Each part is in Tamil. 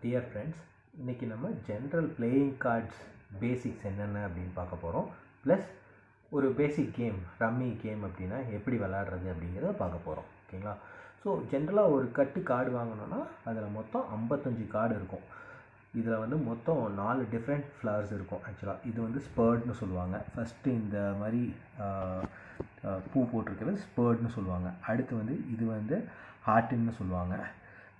டியர் ஃப்ரெண்ட்ஸ், இன்றைக்கி நம்ம ஜென்ரல் பிளேயிங் கார்ட்ஸ் பேசிக்ஸ் என்னென்ன அப்படின்னு பார்க்க போகிறோம். ப்ளஸ் ஒரு பேசிக் கேம் ரம்மி கேம் அப்படின்னா எப்படி விளாட்றது அப்படிங்கிறத பார்க்க போகிறோம். ஓகேங்களா? ஸோ ஜென்ரலாக ஒரு கட்டு கார்டு வாங்கினோன்னா அதில் மொத்தம் 55 கார்டு இருக்கும். இதில் வந்து மொத்தம் 4 டிஃப்ரெண்ட் ஃப்ளவர்ஸ் இருக்கும். ஆக்சுவலாக இது வந்து ஸ்பர்ட்னு சொல்லுவாங்க. ஃபஸ்ட்டு இந்த மாதிரி பூ போட்டிருக்கிறது ஸ்பர்ட்னு சொல்லுவாங்க. அடுத்து வந்து இது வந்து ஹார்ட்டின்னு சொல்லுவாங்க.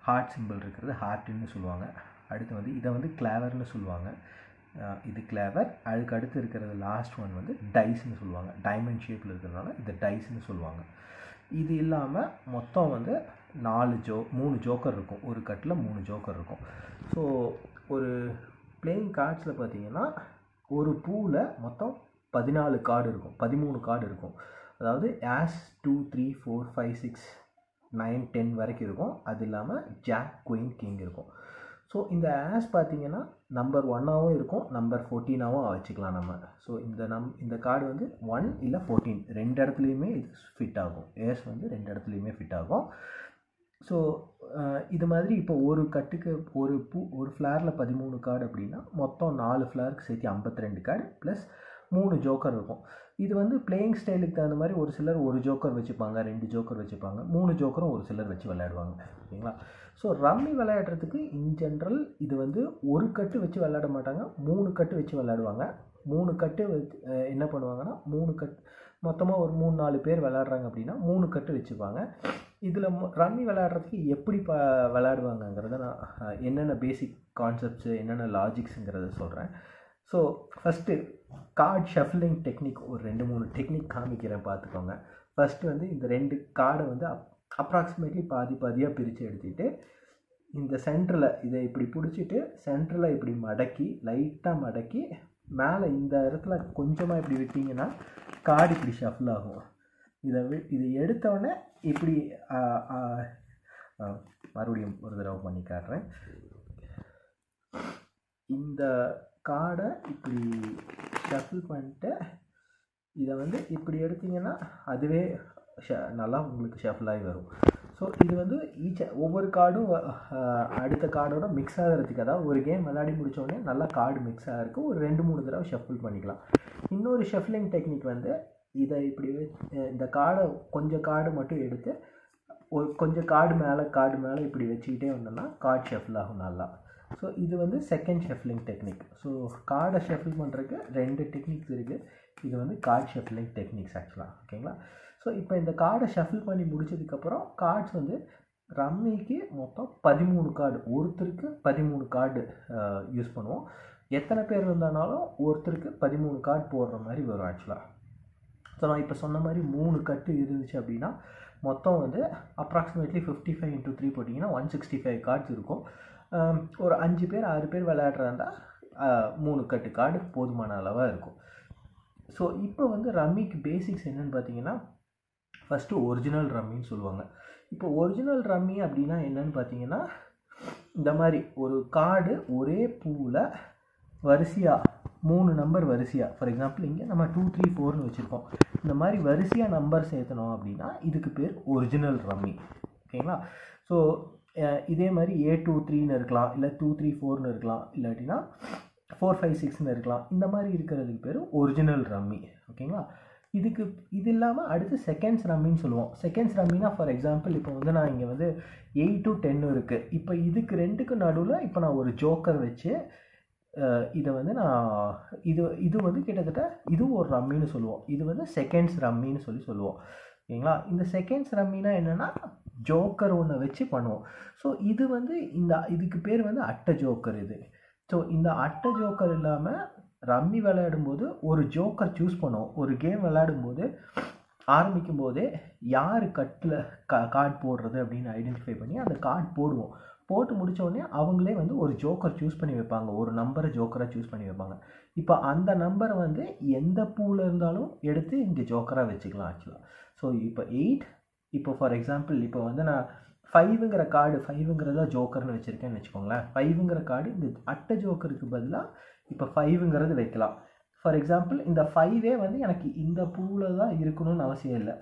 ஹார்ட் சிம்பிள் இருக்கிறது ஹார்ட்டின்னு சொல்லுவாங்க. அடுத்து வந்து இதை வந்து கிளாவர்னு சொல்லுவாங்க. இது கிளாவர். அதுக்கு அடுத்து இருக்கிறது லாஸ்ட் ஒன் வந்து டைஸ்ன்னு சொல்லுவாங்க. டைமண்ட் ஷேப்பில் இருக்கிறதுனால இது டைஸ்ன்னு சொல்லுவாங்க. இது இல்லாமல் மொத்தம் வந்து 3 ஜோக்கர் இருக்கும். ஒரு கட்டில் 3 ஜோக்கர் இருக்கும். ஸோ ஒரு பிளேயிங் கார்ட்ஸில் பார்த்தீங்கன்னா ஒரு பூவில் மொத்தம் 14 கார்டு இருக்கும், 13 கார்டு இருக்கும். அதாவது ஆஸ் 2 3 4 5 6 9 10 வரைக்கும் இருக்கும். அது இல்லாமல் ஜாக் குயின் கிங் இருக்கும். ஸோ இந்த ஆஸ் பார்த்தீங்கன்னா நம்பர் 1ஆகவும் இருக்கும், நம்பர் 14ஆகவும் வச்சுக்கலாம் நம்ம. ஸோ இந்த கார்டு வந்து 1 இல்லை 14 ரெண்டு இடத்துலையுமே இது ஃபிட் ஆகும். ஏஸ் வந்து 2 இடத்துலையுமே ஃபிட் ஆகும். ஸோ இது மாதிரி இப்போ ஒரு கட்டுக்கு ஒரு ஃப்ளாரில் 13 கார்டு அப்படின்னா மொத்தம் 4 ஃப்ளாருக்கு சேர்த்து 52 கார்டு ப்ளஸ் 3 ஜோக்கர் இருக்கும். இது வந்து பிளேயிங் ஸ்டைலுக்கு தகுந்த மாதிரி ஒரு சிலர் 1 ஜோக்கர் வச்சுப்பாங்க, 2 ஜோக்கர் வச்சுப்பாங்க, 3 ஜோக்கரும் ஒரு சிலர் வச்சு விளையாடுவாங்க. ஓகேங்களா? ஸோ ரம்மி விளையாடுறதுக்கு இன் ஜென்ரல் இது வந்து ஒரு கட்டு வச்சு விளையாட மாட்டாங்க, 3 கட்டு வச்சு விளையாடுவாங்க. 3 கட்டு என்ன பண்ணுவாங்கன்னா 3 கட்டு மொத்தமாக ஒரு 3-4 பேர் விளையாடுறாங்க அப்படின்னா 3 கட்டு வச்சுப்பாங்க. இதில் ரம்மி விளையாடுறதுக்கு எப்படி விளையாடுவாங்கங்கிறத நான் என்னென்ன பேசிக் கான்செப்ட்ஸு என்னென்ன லாஜிக்ஸுங்கிறத சொல்கிறேன். So first card shuffling technique ஒரு 2-3 டெக்னிக் காமிக்கிறேன், பார்த்துக்கோங்க. ஃபஸ்ட்டு வந்து இந்த 2 கார்டை வந்து அப்ராக்சிமேட்லி பாதியாக பிரித்து எடுத்துக்கிட்டு இந்த சென்டரில் இதை இப்படி பிடிச்சிட்டு சென்டரில் இப்படி லைட்டாக மடக்கி மேலே இந்த இடத்துல கொஞ்சமாக இப்படி விட்டிங்கன்னா கார்டு இப்படி ஷஃபில் ஆகும். இதை எடுத்தோடனே இப்படி மறுபடியும் ஒரு தடவை பண்ணி காட்டுறேன். இந்த கார்டை இப்படி ஷஃபில் பண்ணிட்டு இதை வந்து இப்படி எடுத்திங்கன்னா அதுவே நல்லா உங்களுக்கு ஷஃபில் ஆகி வரும். ஸோ இது வந்து ஒவ்வொரு கார்டும் அடுத்த கார்டோட மிக்ஸ் ஆகிறதுக்கு, அதாவது ஒரு கேம் விளையாடி முடித்தோடனே நல்லா கார்டு மிக்ஸ் ஆகிறதுக்கு ஒரு 2-3 தடவை ஷஃபில் பண்ணிக்கலாம். இன்னொரு ஷஃப்லிங் டெக்னிக் வந்து இதை இப்படி இந்த கார்டை கொஞ்சம் கார்டு மட்டும் எடுத்து கொஞ்சம் கார்டு மேலே இப்படி வச்சுக்கிட்டே வந்தோம்னா கார்டு ஷஃபில் ஆகும் நல்லா. ஸோ இது வந்து செகண்ட் ஷஃப்லிங் டெக்னிக். ஸோ கார்டை ஷஃபில் பண்ணுறதுக்கு 2 டெக்னிக்ஸ் இருக்குது. இது வந்து கார்டு ஷஃப்லிங் டெக்னிக்ஸ் ஆக்சுவலாக. ஓகேங்களா? ஸோ இப்போ இந்த கார்டை ஷஃபில் பண்ணி முடிச்சதுக்கப்புறம் கார்ட்ஸ் வந்து ரம்மிக்கு மொத்தம் 13 கார்டு, ஒருத்தருக்கு 13 கார்டு யூஸ் பண்ணுவோம். எத்தனை பேர் இருந்தாலும் ஒருத்தருக்கு 13 கார்டு போடுற மாதிரி வரும் ஆக்சுவலாக. ஸோ நான் இப்போ சொன்ன மாதிரி 3 கட்டு இருந்துச்சு அப்படின்னா மொத்தம் வந்து அப்ராக்சிமேட்லி 55 × 3 போட்டிங்கன்னா 165 கார்ட்ஸ் இருக்கும். ஒரு 5 பேர் 6 பேர் விளையாடுறாந்தா 3 கட்டு கார்டு போதுமான அளவாக இருக்கும். ஸோ இப்போ வந்து ரம்மிக்கு பேசிக்ஸ் என்னென்னு பார்த்தீங்கன்னா ஃபஸ்ட்டு ஒரிஜினல் ரம்மின்னு சொல்லுவாங்க. இப்போ ஒரிஜினல் ரம்மி அப்படின்னா என்னென்னு பார்த்தீங்கன்னா இந்த மாதிரி ஒரு கார்டு ஒரே பூவில் வரிசையாக 3 நம்பர் வரிசையாக, ஃபார் எக்ஸாம்பிள் இங்கே நம்ம 2 3 4ன்னு வச்சுருக்கோம். இந்த மாதிரி வரிசையாக நம்பர் சேர்த்தணும் அப்படின்னா இதுக்கு பேர் ஒரிஜினல் ரம்மி. ஓகேங்களா? ஸோ இதே மாதிரி A2 3ன்னு இருக்கலாம், இல்லை 2 3 4ன்னு இருக்கலாம், இல்லாட்டினா 4 5 6ன்னு இருக்கலாம். இந்த மாதிரி இருக்கிறதுக்கு பேர் ஒரிஜினல் ரம்மி. ஓகேங்களா? இது இல்லாமல் அடுத்து செகண்ட்ஸ் ரம்மின்னு சொல்லுவோம். செகண்ட்ஸ் ரம்மினா ஃபார் எக்ஸாம்பிள் இப்போ வந்து நான் இங்கே வந்து 8 to 10 இருக்குது. இப்போ இதுக்கு 2க்கு நடுவில் இப்போ நான் ஒரு ஜோக்கர் வச்சு இதை வந்து இது வந்து கிட்டத்தட்ட இதுவும் ஒரு ரம்மின்னு சொல்லுவோம். இது வந்து செகண்ட்ஸ் ரம்மின்னு சொல்லுவோம். ஓகேங்களா? இந்த செகண்ட்ஸ் ரம்மினா என்னென்னா ஜோக்கர் ஒன்று வச்சு பண்ணுவோம். ஸோ இது வந்து இதுக்கு பேர் வந்து அட்டை ஜோக்கர் இது. ஸோ இந்த அட்டை ஜோக்கர் இல்லாமல் ரம்மி விளையாடும்போது ஒரு ஜோக்கர் சூஸ் பண்ணுவோம். ஒரு கேம் விளையாடும்போது ஆரம்பிக்கும் போதே யார் கட்டில் கார்டு போடுறது அப்படின்னு ஐடென்டிஃபை பண்ணி அந்த கார்டு போடுவோம். போட்டு முடித்தோடனே அவங்களே வந்து ஒரு ஜோக்கர் சூஸ் பண்ணி வைப்பாங்க, ஒரு நம்பரை ஜோக்கராக சூஸ் பண்ணி வைப்பாங்க. இப்போ அந்த நம்பரை வந்து எந்த பூவில் இருந்தாலும் எடுத்து இங்கே ஜோக்கராக வச்சுக்கலாம் ஆக்சுவலாக. ஸோ இப்போ 8, இப்போ ஃபார் எக்ஸாம்பிள் இப்போ வந்து நான் 5ங்கிற கார்டு 5ங்கிறதா ஜோக்கர்னு வச்சுருக்கேன்னு வச்சுக்கோங்களேன். 5ங்கிற கார்டு இந்த அட்டை ஜோக்கருக்கு பதிலாக இப்போ 5ங்கிறது வைக்கலாம். ஃபார் எக்ஸாம்பிள் இந்த 5ஏ வந்து எனக்கு இந்த பூவில் தான் இருக்கணும்னு அவசியம் இல்லை.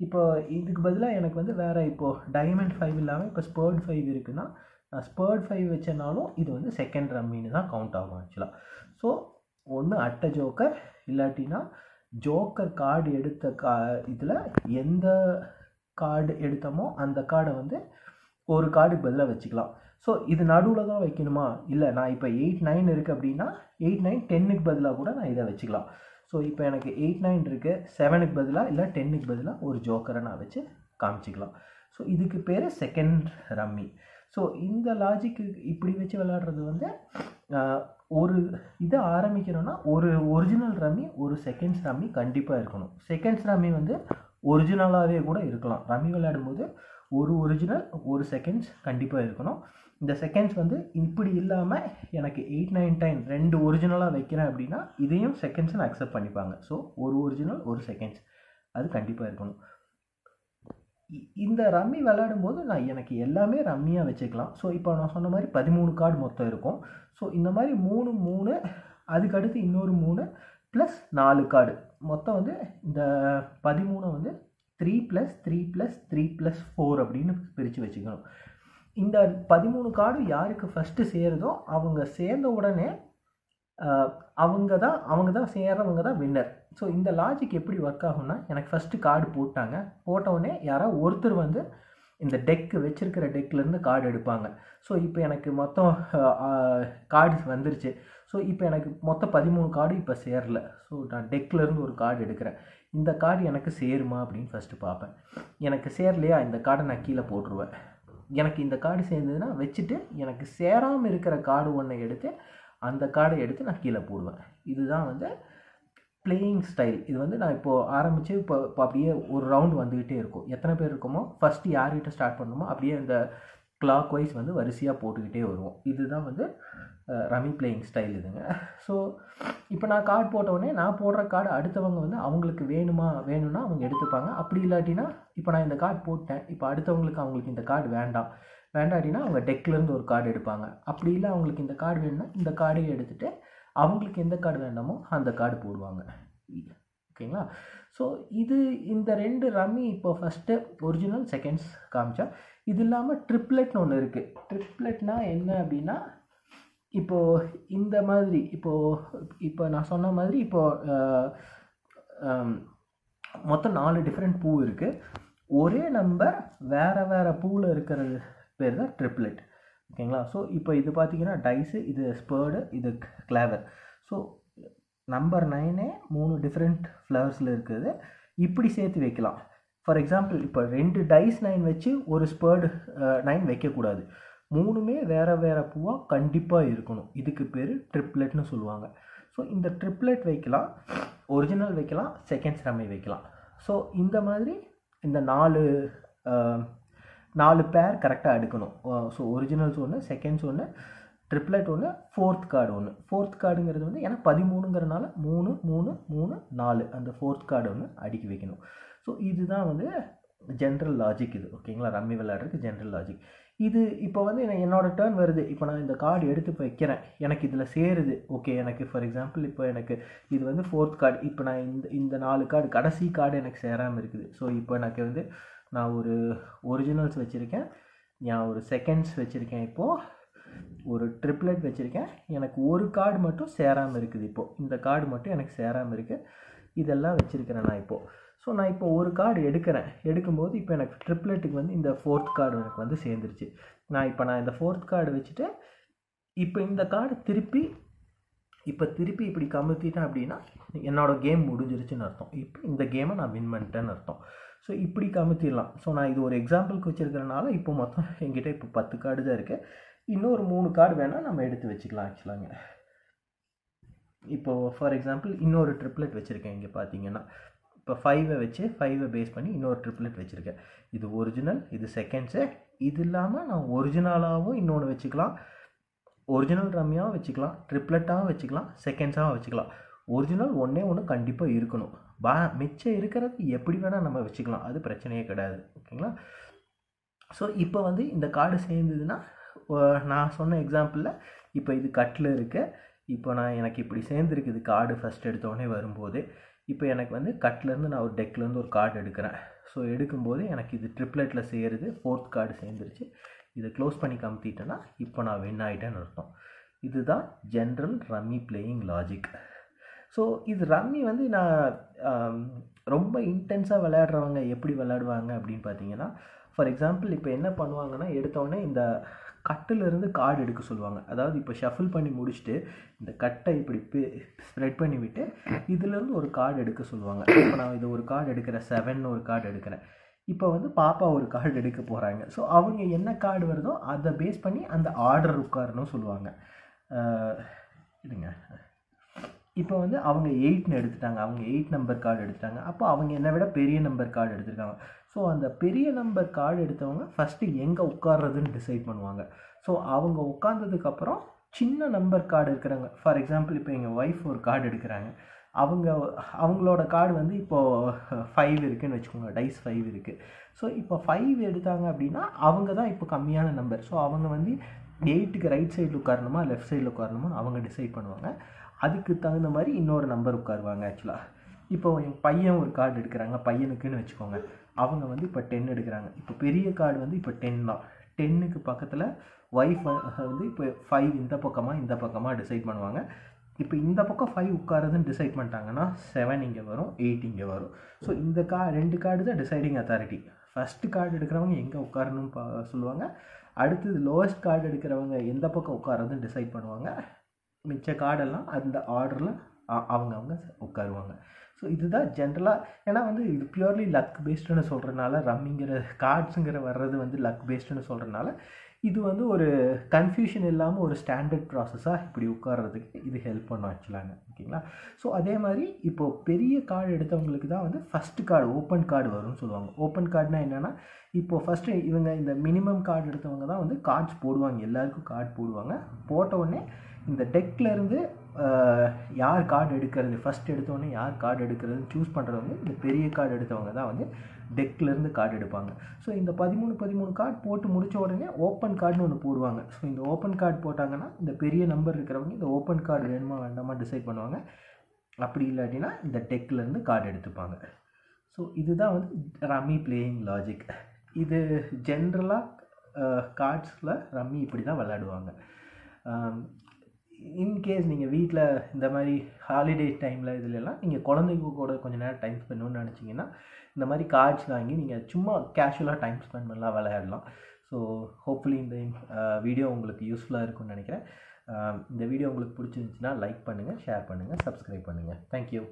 இப்போ இதுக்கு பதிலாக எனக்கு வந்து வேறு இப்போது டைமண்ட் 5 இல்லாமல் இப்போ ஸ்பர்ட் 5 இருக்குன்னா நான் ஸ்பேர்ட் 5 வச்சனாலும் இது வந்து செகண்ட் ரம்மின்னு தான் கவுண்ட் ஆகும் ஆக்சுவலாக. ஸோ ஒன்று அட்டை ஜோக்கர், இல்லாட்டினா ஜோக்கர் கார்டு எடுத்த இதில் எந்த கார்டு எடுத்தோமோ அந்த கார்டை வந்து ஒரு கார்டுக்கு பதிலாக வச்சுக்கலாம். ஸோ இது நடுவில் தான் வைக்கணுமா? இல்லை, நான் இப்போ 8 9 இருக்குது அப்படின்னா 8 9 10க்கு பதிலாக கூட நான் இதை வச்சுக்கலாம். ஸோ இப்போ எனக்கு 8 9 இருக்குது, 7க்கு பதிலாக இல்லை 10க்கு பதிலாக ஒரு ஜோக்கரை நான் வச்சு காமிச்சிக்கலாம். ஸோ இதுக்கு பேர் செகண்ட் ரம்மி. ஸோ இந்த லாஜிக்கு இப்படி வச்சு விளையாடுறது வந்து ஒரு இதை ஆரம்பிக்கணும்னா ஒரு ஒரிஜினல் ரம்மி ஒரு செகண்ட்ஸ் ரம்மி கண்டிப்பாக இருக்கணும். செகண்ட்ஸ் ரம்மி வந்து ஒரிஜினலாகவே கூட இருக்கலாம். ரம்மி விளையாடும்போது ஒரு ஒரிஜினல் ஒரு செகண்ட்ஸ் கண்டிப்பாக இருக்கணும். இந்த செகண்ட்ஸ் வந்து இப்படி இல்லாமல் எனக்கு 8 9 10 ரெண்டு ஒரிஜினலாக வைக்கிறேன் அப்படின்னா இதையும் செகண்ட்ஸ்னு அக்செப்ட் பண்ணிப்பாங்க. ஸோ ஒரு ஒரிஜினல் ஒரு செகண்ட்ஸ் அது கண்டிப்பாக இருக்கணும். இந்த ரம்மி விளையாடும்போது நான் எனக்கு எல்லாமே ரம்மியாக வச்சுக்கலாம். ஸோ இப்போ நான் சொன்ன மாதிரி 13 கார்டு மொத்தம் இருக்கும். ஸோ இந்த மாதிரி 3 3 அதுக்கடுத்து இன்னொரு 3 ப்ளஸ் 4 கார்டு மொத்தம் வந்து இந்த 13 வந்து 3 + 3 + 3 + 4 அப்படின்னு பிரித்து வச்சுக்கணும். இந்த 13 கார்டு யாருக்கு ஃபஸ்ட்டு சேருதோ அவங்க சேர்ந்த உடனே அவங்க தான் சேர்றவங்க தான் வின்னர். ஸோ இந்த லாஜிக் எப்படி ஒர்க் ஆகும்னா, எனக்கு ஃபஸ்ட்டு கார்டு போட்டவுடனே யாராவது ஒருத்தர் வந்து இந்த டெக்கு வச்சுருக்கிற டெக்லேருந்து கார்டு எடுப்பாங்க. ஸோ இப்போ எனக்கு மொத்தம் கார்டு வந்துருச்சு. ஸோ இப்போ எனக்கு மொத்தம் 13 கார்டு இப்போ சேரல. ஸோ நான் டெக்லேருந்து ஒரு கார்டு எடுக்கிறேன். இந்த கார்டு எனக்கு சேருமா அப்படின்னு ஃபஸ்ட்டு பார்ப்பேன். எனக்கு சேரலையா இந்த கார்டை நான் கீழே போட்டுருவேன். எனக்கு இந்த கார்டு சேர்ந்ததுன்னா வச்சுட்டு எனக்கு சேராமல் இருக்கிற கார்டு ஒன்றை எடுத்து அந்த கார்டை எடுத்து நான் கீழே போடுவேன். இதுதான் வந்து பிளேயிங் ஸ்டைல். இது வந்து நான் இப்போது ஆரம்பித்து இப்போ அப்படியே ஒரு ரவுண்டு வந்துக்கிட்டே இருக்கும். எத்தனை பேர் இருக்கோமோ ஃபஸ்ட்டு யார்கிட்ட ஸ்டார்ட் பண்ணணுமோ அப்படியே இந்த கிளாக் வைஸ் வந்து வரிசையாக போட்டுக்கிட்டே வருவோம். இதுதான் வந்து ரம்மி பிளேயிங் ஸ்டைல் இதுங்க. ஸோ இப்போ நான் கார்டு போட்டவுடனே நான் போடுற கார்டு அடுத்தவங்க வந்து அவங்களுக்கு வேணும்னா அவங்க எடுத்துப்பாங்க. அப்படி இல்லாட்டினா இப்போ நான் இந்த கார்டு போட்டேன், இப்போ அவங்களுக்கு இந்த கார்டு வேண்டாட்டினா அவங்க டெக்லேருந்து ஒரு கார்டு எடுப்பாங்க. அப்படி இல்லை அவங்களுக்கு இந்த கார்டு வேணும்னா இந்த கார்டையும் எடுத்துகிட்டு அவங்களுக்கு எந்த கார்டு வேண்டாமோ அந்த கார்டு போடுவாங்க. ஓகேங்களா? ஸோ இந்த 2 ரம்மி இப்போ ஃபஸ்ட்டு ஒரிஜினல் செகண்ட்ஸ் காமிச்சா. இது இல்லாமல் ட்ரிப்ளெட்னு ஒன்று இருக்குது. ட்ரிப்ளெட்னால் என்ன அப்படின்னா, இப்போது இந்த மாதிரி இப்போ நான் சொன்ன மாதிரி இப்போது மொத்தம் 4 டிஃப்ரெண்ட் பூ இருக்குது. ஒரே நம்பர் வேறு பூவில் இருக்கிறது பேர் தான் ட்ரிப்ளெட். ஓகேங்களா? ஸோ இப்போ இது பார்த்தீங்கன்னா டைஸு, இது ஸ்பேர்டு, இது கிளாவர். ஸோ நம்பர் 9 3 டிஃப்ரெண்ட் ஃப்ளவர்ஸில் இருக்குது. இப்படி சேர்த்து வைக்கலாம். ஃபார் எக்ஸாம்பிள் இப்போ 2 டைஸ் 9 வச்சு ஒரு ஸ்பேர்டு 9 வைக்கக்கூடாது. 3மே வேறு பூவாக கண்டிப்பாக இருக்கணும். இதுக்கு பேர் ட்ரிப்ளெட்னு சொல்லுவாங்க. ஸோ இந்த ட்ரிப்ளெட் வைக்கலாம், ஒரிஜினல் வைக்கலாம், செகண்ட்ஸ் ரம்மி வைக்கலாம். ஸோ இந்த மாதிரி இந்த 4 பேர் கரெக்டாக எடுக்கணும். ஸோ ஒரிஜினல்ஸ் ஒன்று, செகண்ட்ஸ் ஒன்று, ட்ரிப்ளெட் ஒன்று, ஃபோர்த் கார்டு ஒன்று. ஃபோர்த் கார்டுங்கிறது வந்து ஏன்னா 13ங்கிறதுனால 3 3 3 4 அந்த ஃபோர்த் கார்டு ஒன்று அடுக்கி வைக்கணும். ஸோ இதுதான் வந்து ஜென்ரல் லாஜிக் இது. ஓகேங்களா? ரம்மி விளையாடுறதுக்கு ஜென்ரல் லாஜிக் இது. இப்போ வந்து என்னோடய டேர்ன் வருது. இப்போ நான் இந்த கார்டு எடுத்து வைக்கிறேன், எனக்கு இதில் சேருது. ஓகே, எனக்கு ஃபார் எக்ஸாம்பிள் இப்போ எனக்கு இது வந்து ஃபோர்த் கார்டு. இப்போ நான் இந்த 4 கார்டு கடைசி கார்டு எனக்கு சேராமல் இருக்குது. ஸோ இப்போ எனக்கு வந்து நான் ஒரு ஒரிஜினல்ஸ் வச்சுருக்கேன், நான் ஒரு செகண்ட்ஸ் வச்சுருக்கேன், இப்போது ஒரு ட்ரிப்ளெட் வச்சுருக்கேன். எனக்கு ஒரு கார்டு மட்டும் சேராமல் இருக்குது. இப்போது இந்த கார்டு மட்டும் எனக்கு சேராமல் இருக்குது. இதெல்லாம் வச்சுருக்கிறேன் நான் இப்போது. ஸோ நான் இப்போ ஒரு கார்டு எடுக்கும்போது இப்போ எனக்கு ட்ரிப்ளெட்டுக்கு வந்து இந்த ஃபோர்த் கார்டு எனக்கு வந்து சேர்ந்துருச்சு. நான் இந்த ஃபோர்த் கார்டு வச்சுட்டு இப்போ இந்த கார்டு திருப்பி இப்படி கமுத்திட்டேன் அப்படின்னா என்னோடய கேம் முடிஞ்சிருச்சுன்னு அர்த்தம். இப்போ இந்த கேமை நான் வின் பண்ணிட்டேன்னு அர்த்தம். ஸோ இப்படி கமுத்திடலாம். ஸோ நான் இது ஒரு எக்ஸாம்பிளுக்கு வச்சுருக்கிறனால இப்போ மொத்தம் என்கிட்ட இப்போ 10 கார்டு தான் இருக்குது. இன்னொரு 3 கார்டு வேணால் நம்ம எடுத்து வச்சுக்கலாம் ஆக்சுவலாங்க. இப்போது ஃபார் எக்ஸாம்பிள் இன்னொரு ட்ரிப்ளெட் வச்சுருக்கேன். இங்கே பார்த்தீங்கன்னா இப்போ 5 வச்சு 5 பேஸ் பண்ணி இன்னொரு ட்ரிப்ளெட் வச்சுருக்கேன். இது ஒரிஜினல், இது செகண்ட்ஸு. இது இல்லாமல் நான் ஒரிஜினலாகவும் இன்னொன்று வச்சுக்கலாம், ஒரிஜினல் ரம்மியாகவும் வச்சுக்கலாம், ட்ரிப்ளெட்டாகவும் வச்சுக்கலாம், செகண்ட்ஸாகவும் வச்சுக்கலாம். ஒரிஜினல் ஒன்று கண்டிப்பாக இருக்கணும். மிச்சம் இருக்கிறது எப்படி வேணால் நம்ம வச்சுக்கலாம், அது பிரச்சனையே கிடையாது. ஓகேங்களா? ஸோ இப்போ வந்து இந்த கார்டு சேர்ந்ததுன்னா நான் சொன்ன எக்ஸாம்பிளில் இப்போ இது கட்டில் இருக்குது. இப்போ எனக்கு இப்படி சேர்ந்துருக்குது கார்டு ஃபஸ்ட் எடுத்தோடனே வரும்போது. இப்போ எனக்கு வந்து கட்லேருந்து நான் ஒரு டெக்லேருந்து ஒரு கார்டு எடுக்கிறேன். ஸோ எடுக்கும்போது எனக்கு இது ட்ரிப்ளெட்டில் சேருது, ஃபோர்த் கார்டு சேர்ந்துருச்சு. இதை க்ளோஸ் பண்ணி கமுத்திட்டேன்னா இப்போ நான் வின் ஆகிட்டேன்னு அர்த்தம். இதுதான் general rummy playing logic. So இது ரம்மி வந்து நான் ரொம்ப இன்டென்ஸாக விளையாடுறவங்க எப்படி விளையாடுவாங்க அப்படின்னு பார்த்தீங்கன்னா, ஃபார் எக்ஸாம்பிள் இப்போ என்ன பண்ணுவாங்கன்னா, எடுத்தோடனே இந்த கட்டிலிருந்து கார்டு எடுக்க சொல்லுவாங்க. அதாவது இப்போ ஷஃபில் பண்ணி முடிச்சுட்டு இந்த கட்டை இப்படி ஸ்ப்ரெட் பண்ணி விட்டு இதுலேருந்து ஒரு கார்டு எடுக்க சொல்லுவாங்க. இப்போ நான் இது ஒரு கார்டு எடுக்கிறேன், 7 ஒரு கார்டு எடுக்கிறேன். இப்போ வந்து பாப்பா ஒரு கார்டு எடுக்க போகிறாங்க. ஸோ அவங்க என்ன கார்டு வருதோ அதை பேஸ் பண்ணி அந்த ஆர்டர் உட்காரணும் சொல்லுவாங்க. இதுங்க இப்போ வந்து அவங்க 8ன்னு எடுத்துட்டாங்க, அவங்க 8 நம்பர் கார்டு எடுத்துட்டாங்க. அப்போ அவங்க என்னை விட பெரிய நம்பர் கார்டு எடுத்துருக்காங்க. ஸோ அந்த பெரிய நம்பர் கார்டு எடுத்தவங்க ஃபஸ்ட்டு எங்கே உட்கார்றதுன்னு டிசைட் பண்ணுவாங்க. ஸோ அவங்க உட்காந்ததுக்கப்புறம் சின்ன நம்பர் கார்டு இருக்கிறாங்க. ஃபார் எக்ஸாம்பிள் இப்போ எங்கள் ஒய்ஃப் ஒரு கார்டு எடுக்கிறாங்க. அவங்களோட கார்டு வந்து இப்போது 5 இருக்குதுன்னு வச்சுக்கோங்க, டைஸ் 5 இருக்குது. ஸோ இப்போ 5 எடுத்தாங்க அப்படின்னா அவங்க தான் இப்போ கம்மியான நம்பர். ஸோ அவங்க வந்து 8க்கு ரைட் சைடில் உட்காரணுமா லெஃப்ட் சைடில் உட்காரணுமா அவங்க டிசைட் பண்ணுவாங்க. அதுக்கு தகுந்த மாதிரி இன்னொரு நம்பர் உட்காருவாங்க. ஆக்சுவலாக இப்போ என் பையன் ஒரு கார்டு எடுக்கிறாங்க, பையனுக்குன்னு வச்சுக்கோங்க. அவங்க வந்து இப்போ 10 எடுக்கிறாங்க. இப்போ பெரிய கார்டு வந்து இப்போ 10 தான். 10க்கு பக்கத்தில் ஒய்ஃப் வந்து இப்போ 5 இந்த பக்கமாக டிசைட் பண்ணுவாங்க. இப்போ இந்த பக்கம் 5 உட்காருதுன்னு டிசைட் பண்ணிட்டாங்கன்னா 7 இங்கே வரும், 8 இங்கே வரும். ஸோ இந்த 2 கார்டு தான் டிசைடிங் அத்தாரிட்டி. ஃபஸ்ட்டு கார்டு எடுக்கிறவங்க எங்கே உட்காரணும்னு சொல்லுவாங்க. அடுத்தது லோவஸ்ட் கார்டு எடுக்கிறவங்க எந்த பக்கம் உட்காரதுன்னு டிசைட் பண்ணுவாங்க. மிச்ச கார்டெல்லாம் அந்த ஆர்டரில் அவங்க உட்காருவாங்க. ஸோ இதுதான் ஜென்ரலாக. ஏன்னா வந்து இது பியூர்லி லக் பேஸ்டுன்னு சொல்கிறனால, ரம்மிங்கிற கார்ட்ஸுங்கிற வர்றது வந்து லக் பேஸ்டுன்னு சொல்கிறனால இது வந்து ஒரு கன்ஃபியூஷன் இல்லாமல் ஒரு ஸ்டாண்டர்ட் ப்ராசஸாக இப்படி உட்கார்றதுக்கு இது ஹெல்ப் பண்ணும் ஆக்சுவலாங்க. ஓகேங்களா? ஸோ அதே மாதிரி இப்போது பெரிய கார்டு எடுத்தவங்களுக்கு தான் வந்து ஃபஸ்ட்டு கார்டு ஓப்பன் கார்டு வரும்னு சொல்லுவாங்க. ஓப்பன் கார்டுனா என்னென்னா, இப்போது ஃபஸ்ட்டு இவங்க இந்த மினிமம் கார்டு எடுத்தவங்க தான் வந்து கார்ட்ஸ் போடுவாங்க, எல்லாருக்கும் கார்டு போடுவாங்க. போட்ட உடனே இந்த டெக்லேருந்து யார் கார்டு எடுக்கிறது, ஃபஸ்ட் எடுத்தோடனே யார் கார்டு எடுக்கிறதுன்னு சூஸ் பண்ணுறவங்க இந்த பெரிய கார்டு எடுத்தவங்க தான் வந்து டெக்லேருந்து கார்டு எடுப்பாங்க. ஸோ இந்த 13 கார்டு போட்டு முடித்த உடனே ஓப்பன் கார்டுன்னு ஒன்று போடுவாங்க. ஸோ இந்த ஓப்பன் கார்டு போட்டாங்கன்னா இந்த பெரிய நம்பர் இருக்கிறவங்க இந்த ஓப்பன் கார்டு வேணுமா வேண்டாமா டிசைட் பண்ணுவாங்க. அப்படி இல்லாட்டினா இந்த டெக்லேருந்து கார்டு எடுத்துப்பாங்க. ஸோ இதுதான் வந்து ரம்மி பிளேயிங் லாஜிக். இது ஜென்ரலாக கார்ட்ஸில் ரம்மி இப்படி தான் விளையாடுவாங்க. இன்கேஸ் நீங்கள் வீட்டில் இந்த மாதிரி ஹாலிடே டைமில் இதுலலாம் நீங்கள் குழந்தைங்க கூட கொஞ்சம் நேரம் டைம் ஸ்பெண்ட் பண்ணணும்னு நினச்சிங்கன்னா இந்த மாதிரி கார்ட்ஸ் வாங்கி நீங்கள் சும்மா கேஷுவலாக டைம் ஸ்பெண்ட் பண்ணலாம், விளையாடலாம். ஸோ ஹோப்ஃபுல்லி இந்த வீடியோ உங்களுக்கு யூஸ்ஃபுல்லாக இருக்கும்னு நினைக்கிறேன். இந்த வீடியோ உங்களுக்கு பிடிச்சிருந்துச்சுன்னா லைக் பண்ணுங்கள், ஷேர் பண்ணுங்கள், சப்ஸ்கிரைப் பண்ணுங்கள். தேங்க்யூ.